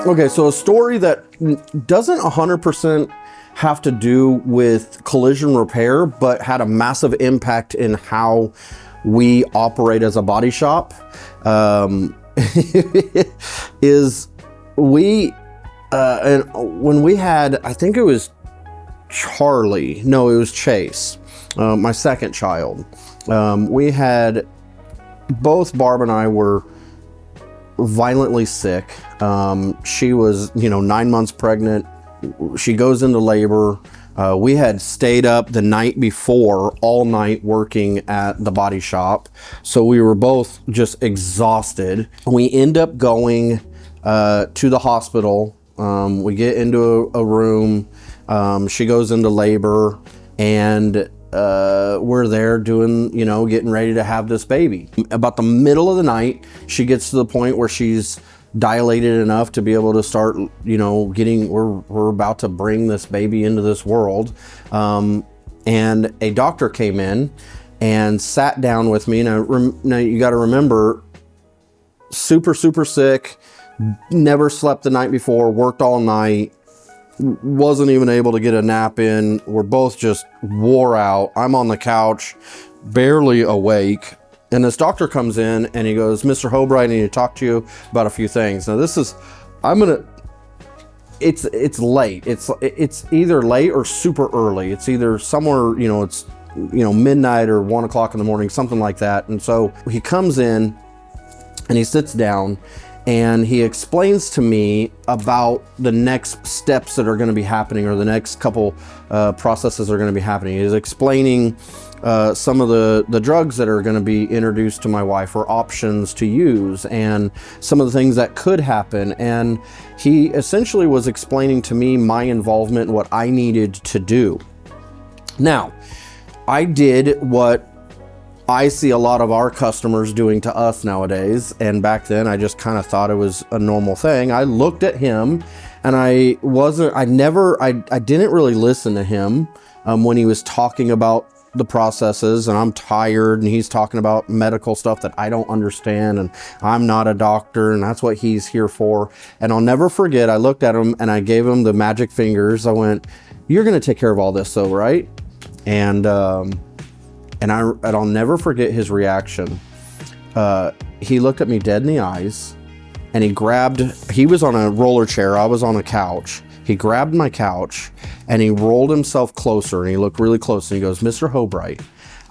Okay, so a story that doesn't 100% have to do with collision repair, but had a massive impact in how we operate as a body shop, is and when we had, I think it was it was Chase, my second child. We had, both Barb and I were violently sick. She was, 9 months pregnant. She goes into labor. We had stayed up the night before all night working at the body shop. So we were both just exhausted. We end up going to the hospital. We get into a room. She goes into labor, and we're there doing, getting ready to have this baby. About the middle of the night, she gets to the point where she's dilated enough to be able to start, we're about to bring this baby into this world. And a doctor came in and sat down with me. Now you got to remember, super, super sick, never slept the night before, worked all night, wasn't even able to get a nap in. We're both just wore out. I'm on the couch, barely awake. And this doctor comes in and he goes, "Mr. Hobright, I need to talk to you about a few things." Now it's late. It's either late or super early. It's either somewhere, it's, midnight or 1 o'clock in the morning, something like that. And so he comes in and he sits down and he explains to me about the next steps that are going to be happening, or the next couple processes are going to be happening. He's explaining some of the drugs that are going to be introduced to my wife, or options to use, and some of the things that could happen. And he essentially was explaining to me my involvement and what I needed to do. Now, I did what I see a lot of our customers doing to us nowadays, and back then I just kind of thought it was a normal thing. I looked at him and I didn't really listen to him when he was talking about the processes, and I'm tired and he's talking about medical stuff that I don't understand, and I'm not a doctor, and that's what he's here for. And I'll never forget, I looked at him and I gave him the magic fingers. I went, "You're going to take care of all this though, right?" And I'll never forget his reaction. He looked at me dead in the eyes, and he was on a roller chair, I was on a couch. He grabbed my couch and he rolled himself closer, and he looked really close, and he goes, "Mr. Hobright,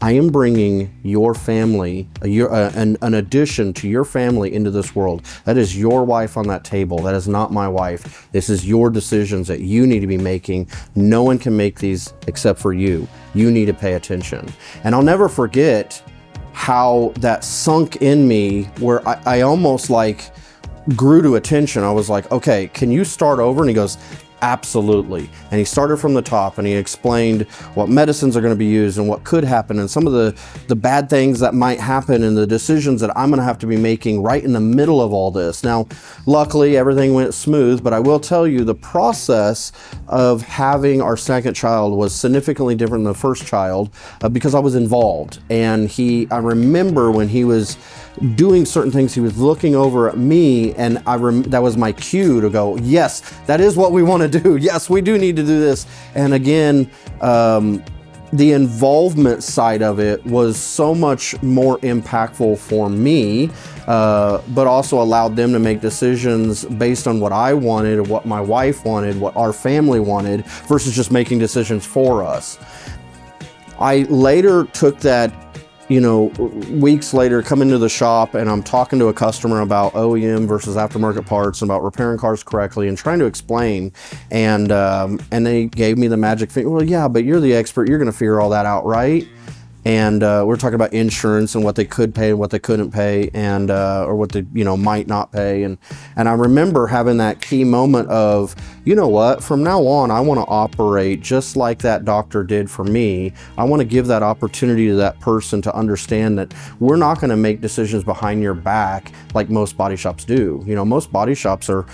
I am bringing your family, an addition to your family into this world. That is your wife on that table. That is not my wife. This is your decisions that you need to be making. No one can make these except for you. You need to pay attention." And I'll never forget how that sunk in me, where I almost grew to attention. I was like, "Okay, can you start over?" And he goes, "Absolutely." And he started from the top, and he explained what medicines are going to be used and what could happen, and some of the bad things that might happen, and the decisions that I'm going to have to be making right in the middle of all this. Now, luckily everything went smooth, but I will tell you, the process of having our second child was significantly different than the first child, because I was involved. And I remember when he was doing certain things, he was looking over at me, and that was my cue to go, "Yes, that is what we want to do. Yes, we do need to do this." And again, the involvement side of it was so much more impactful for me, but also allowed them to make decisions based on what I wanted, what my wife wanted, what our family wanted, versus just making decisions for us. I later took that, weeks later, come into the shop, and I'm talking to a customer about OEM versus aftermarket parts, and about repairing cars correctly, and trying to explain. And they gave me the magic finger. "Well, yeah, but you're the expert. You're going to figure all that out, right?" And we're talking about insurance and what they could pay and what they couldn't pay, and or what they might not pay. And I remember having that key moment of, you know what, from now on I want to operate just like that doctor did for me. I want to give that opportunity to that person to understand that we're not going to make decisions behind your back like most body shops do. Most body shops are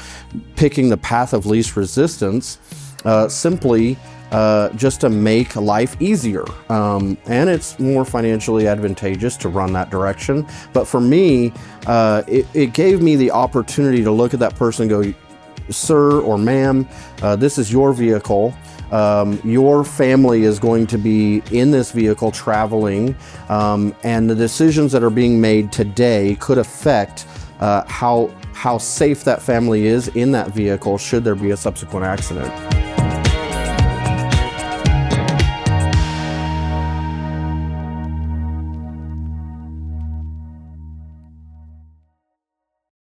picking the path of least resistance, simply just to make life easier. And it's more financially advantageous to run that direction. But for me, it gave me the opportunity to look at that person and go, sir or ma'am, this is your vehicle. Your family is going to be in this vehicle traveling, and the decisions that are being made today could affect how safe that family is in that vehicle should there be a subsequent accident.